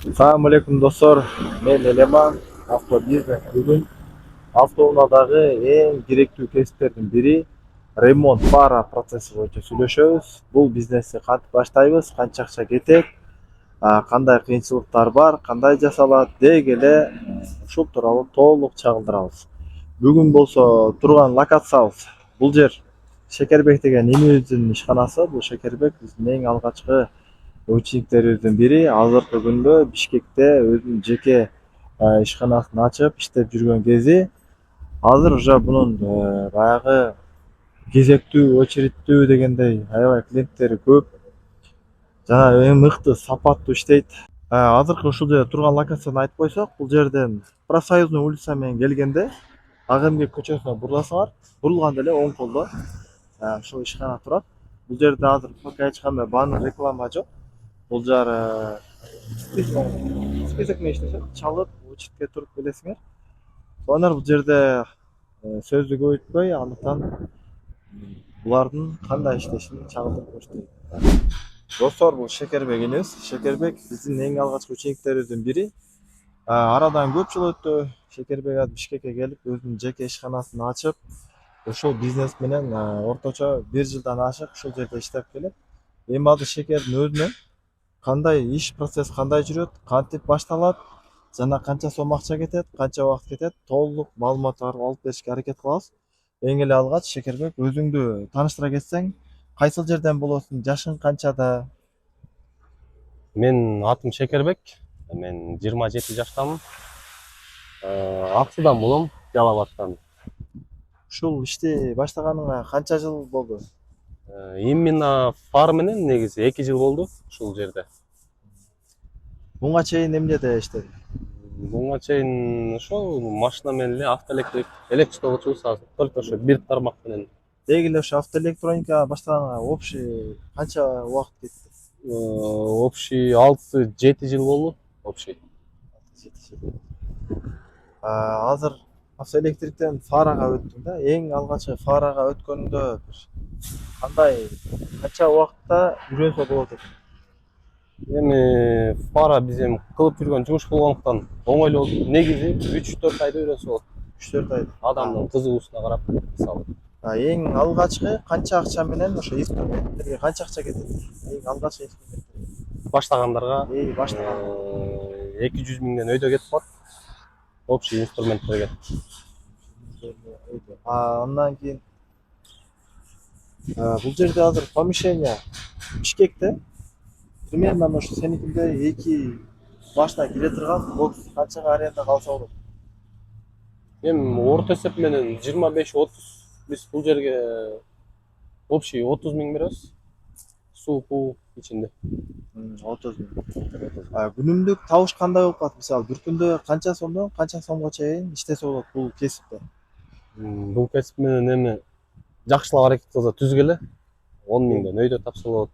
Assalamu alaikum dostlar. Men Eleman Avtobiznes. Бүгін автоунадағы ең керектүү кесиптердин бири ремонт фара процесси боюнча сүйлөшөбүз. Бул бизнести кантип баштайбыз, канча акча кетет, кандай кыйынчылыктар бар, кандай жасалат деги эле ушул тууралуу толук чагылдырабыз. Бүгүн болсо турган локациябыз бул жер Шекербек деген имибиздин ишканасы. Бул Шекербек биздин эң алгачкы учениктерибиздин бири. Азыркы күндө Бишкекте өзүнүн жеке ишканасын ачып иштеп жүргөн кези. Азыр уже бунун баягы кезектүү, очередтүү дегендей аябай клиенттери көп жана эң мыкты, сапаттуу иштейт. Азыркы ушул жерде турган локацияны айтып койсок, бул жерден Профсоюзный улица менен келгенде Агембек көчөсүнө буруласыңар, бурулганда эле оң колдо ушул ишкана турат. Бул жерде азыр пока эч кандай баннер, реклама жок. Бул жер список менен иштешет, чалып учетке туруп келесиңер. Сонор бул жерде сөздү көбөйтпөй, андыктан булардын кандай иштешин чагылдырып көрсөтөйүн. Достор, бул Шекербек энебиз. Шекербек биздин эң алгачкы учениктерибиздин бири. Арадан көп жыл өттү. Шекербек азыр Бишкекке келип өзүнүн жеке ишканасын ачып, ушул бизнес менен орточо 1 жылдан ашык ушул жерде иштеп келет. Эми азыр Шекердин өзүнөн кандай иш процесс кандай жүрөт, кантип башталат жана канча сом акча кетет, канча убакыт кетет, толук маалымат алып беришке аракет кылабыз. Эң эле алгач Шекербек, өзүңдү тааныштыра кетсең, кайсыл жерден болосуң, жашың канчада? Мен атым Шекербек. Мен 27 жаштамын. Аксудан болом, Жалал-Абадтан. Ушул ишти баштаганыңа канча жыл болду? Именно фар менен негизи 2 жыл болду ушул жерде. Буга чейин эмнеде иштедиң? Буга чейин ошол машина менен эле электрика учубуз азыр только ошо бир тармак менен. Деги эле ошо автоэлектроника баштаганыңа общий канча убакыт кетти? Общий 6-7 жыл болду. Общий. Азыр автоэлектриктен фарага өттүң да. Эң алгачкы фарага өткөнүңдө кандай, канча убакытта үйрөнсө болот экен? Эми фара биз эми кылып жүргөн жумуш болгондуктан оңойлуу болду. Негизи 3-4 айда үйрөнсө болот. 3-4 айда. Адамдын кызыгуусуна карап, мисалы. Эң алгачкы канча акча менен ошо инструменттерге канча акча кетет? Эң алгачкы инструменттерге Баштагандарга баштаганда 200 миңден өйдө кетип калат. Общий инструменттерге. Андан кийин бул жерде азыр помещение Бишкекте примерно ошо сеникиндей 2 башына кире турган бокс канчага арендага алса болот? Эми орто эсеп менен 25-30 биз бул жерге общий 30 миң беребиз. Суу пул ичинде. 30 миң. Күнүмдүк табыш кандай болуп калат? Мисалы, бир күндө канча сомдон канча сомго чейин иштесе болот бул кесипте? Бул кесип менен эми жакшылап аракет кылса түзгеле 10 миңден өйдө тапса болот.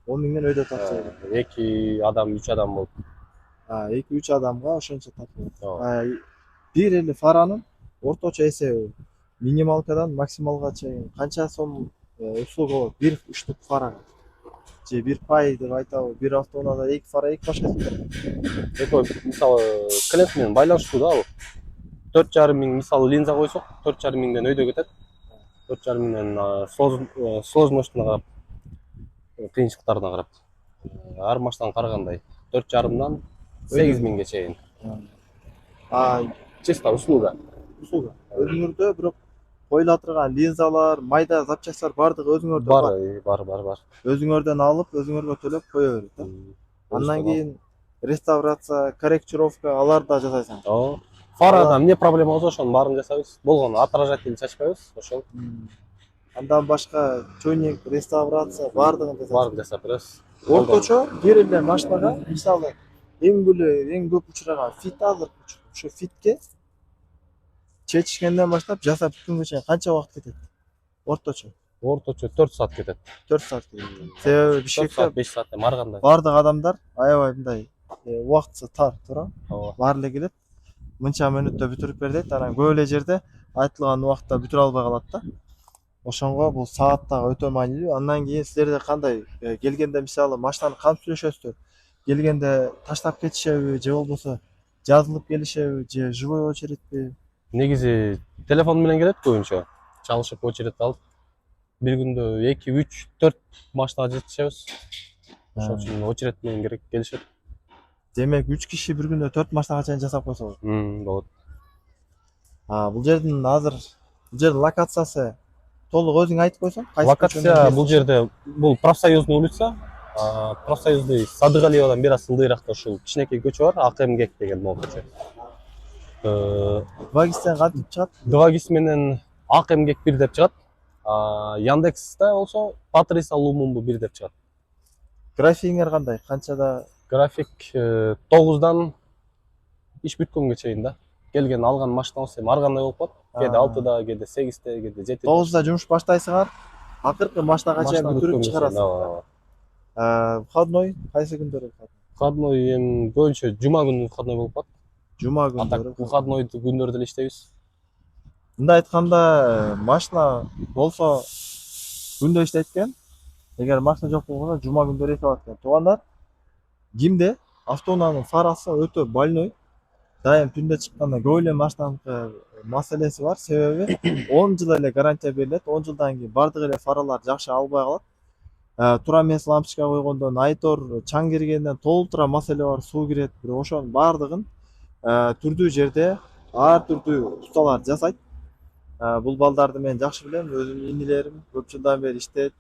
10 миңден өйдө тапса болот. 2 адам, 3 адам болуп. 2-3 адамга ошончо тапса. Бир эле фаранын орточо эсеби минималкадан максималга чейин канча сом услуга болот бир штук фарага? Же бир пай деп айтабы, бир автоунаада 2 фара 2 башка Эки мисалы клиент менен байланыштуу да бул. 4,5 миң мисалы линза койсок, 4,5 миңден өйдө кетет. 4,5 миңден сложностуна карап, кыйынчылыктарына карап. Ар машинаны карагандай 4,5 8 миңге чейин. Чисто услуга. Өзүңөрдө бирок коюла турган линзалар, майда запчасттар бардыгы өзүңөрдө бар. Бар. Өзүңөрдөн алып, өзүңөргө төлөп кое берет да. Андан кийин реставрация, корректировка аларды да жасайсың. Фарада эмне проблема болсо ошонун баарын жасайбыз. Болгону отражатель чачпайбыз, ошол. Андан башка тюнинг, реставрация бардыгын жасайсың. Баарын жасап беребиз. Орточо бир эле машинага мисалы эң көп учураган фит азыр ошо фитке чечишкенден баштап жасап бүткөнгө чейин канча убакыт кетет? Орточо 4 саат кетет. 4 саат кетет. Себеби Бишкекте 5 саат ар кандай. Бардык адамдар аябай мындай убактысы тар, туура. Баары эле келет. Мынча мүнөттө бүтүрүп бер дейт. Анан көп эле жерде айтылган убакытта бүтүрө албай калат да. Ошонго бул саат дагы өтө маанилүү. Андан кийин силерде кандай келгенде мисалы машинаны камсыз сүйлөшөсүздөр? келгенде таштап кетишеби же болбосо жазылып келишеби же живой очередьпи? Негизи телефон менен келет көбүнчө. Чалышып очередь алып, бир күндө 2, 3, 4 машинага жетишебиз. Ошол үчүн очередь менен керек келишет. Демек 3 киши бир күндө 4 машинага чейин жасап койсо болот. Болот. Бул жердин азыр бул жердин локациясы толук өзүң айтып койсоң, кайсы Локация бул жерде бул профсоюзный улица. Профсоюзный Садыгалиевадан бир аз ылдыйракта ушул кичинекей көчө бар, АКМГЕК деген могу көчө. 2 кантип чыгат? 2 менен АКМГЕК 1 деп чыгат. Яндексте болсо Патриса Лумумбу 1 деп чыгат. Графигиңер кандай? Канчада? График 9дан иш бүткөнгө чейин да. Келген алган машинабыз эми ар кандай болуп калат. Кээде 6да, кээде 8те, кээде 7де. 9да жумуш баштайсыңар, акыркы машинага чейин бүтүрүп чыгарасың. Выходной кайсы күндөрү? Выходной эми көбүнчө жума күнү выходной болуп калат. Жума күндөрү. Выходной күндөрдө эле иштейбиз. Мындай айтканда, машина болсо күндө иштейт экен. Эгер машина жок болгондо жума күндөрү эки алат экен. Туугандар, кимде автоунаанын фарасы өтө больной, дайым түндө чыкканда көп эле машинанын маселеси бар. Себеби 10 жыл эле гарантия берилет. 10 жылдан кийин бардык эле фаралар жакшы албай калат. Туура эмес лампочка койгондон, айтор чаң киргенден толтура маселе бар, суу кирет. Бирок ошонун бардыгын түрдүү жерде ар түрдүү усталар жасайт. Бул балдарды мен жакшы билем, өзүмдүн инилерим көп жылдан бери иштейт.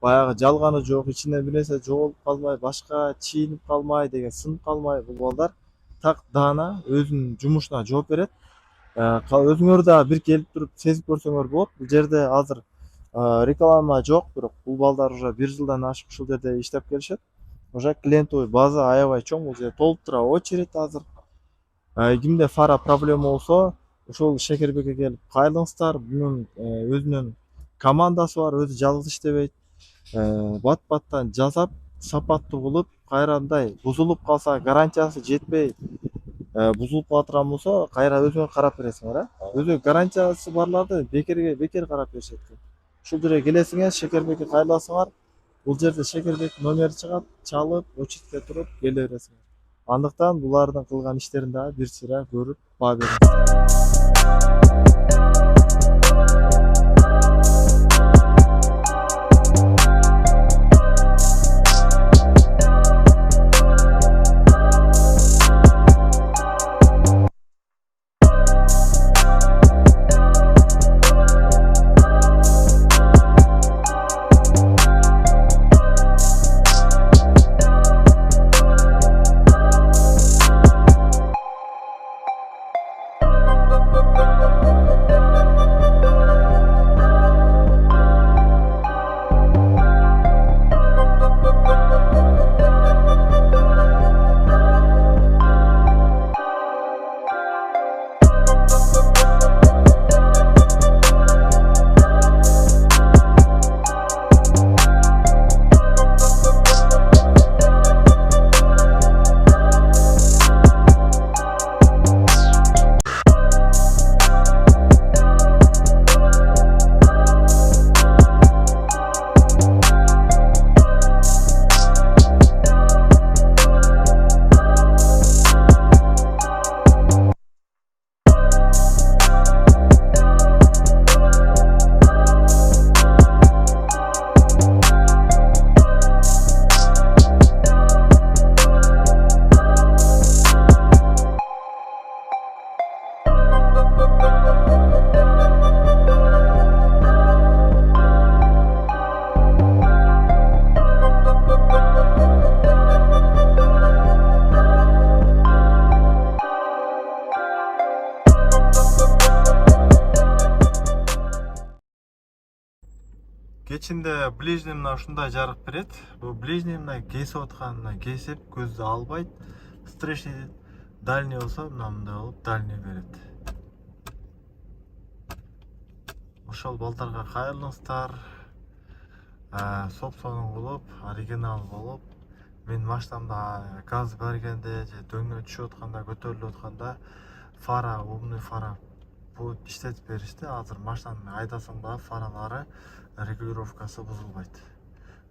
Баягы жалганы жок, ичинен бир нерсе жоголуп калмай, башка чийинип калмай деген, сынып калмай, бул балдар так даана өзүнүн жумушуна жооп берет. Өзүңөр да бир келип туруп сезип көрсөңөр болот. Бул жерде азыр реклама жок, бирок бул балдар уже 1 жылдан ашык ушул жерде иштеп келишет. Уже клиентовый база аябай чоң, бул жерде толуптура очередь азыр. Кимде фара проблема болсо, ушул Шекербекке келип кайрылыңыздар. Бунун өзүнүн командасы бар, өзү жалгыз иштебейт. Бат-баттан жасап, сапаттуу кылып, кайрандай бузулуп калса, гарантиясы жетпей, бузулуп калатырган болсо, кайра өзүңөр карап бересиңер, Өзү гарантиясы барларды бекер карап беришет экен. Ушул жерге келесиңер, Шекербекке кайрыласыңар. Бул жерде Шекербек номери чыгат, чалып, очередке туруп келе бересиңер. Андыктан булардын кылган иштерин дагы бир сыйра көрүп баа бериңиз. Кечинде ближний мына ушундай жарык берет. Бул ближний мына кесип атканына кесип, көздү албайт. Встречный дейт. Дальний болсо мындай болуп дальний берет. Ошол балдарга кайрылыңыздар. Собственный болуп, оригинал болуп, мен машинамда газ бергенде же дөңнө түшүп атканда, көтөрүлүп атканда фара, умный фара бул иштетип беришти. Азыр машинаны айдасам да фаралары регулировкасы бузулбайт.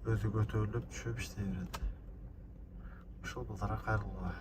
Өзү көтөрүлүп, түшүп иштей берет. ошол балдарга кайрылгыла.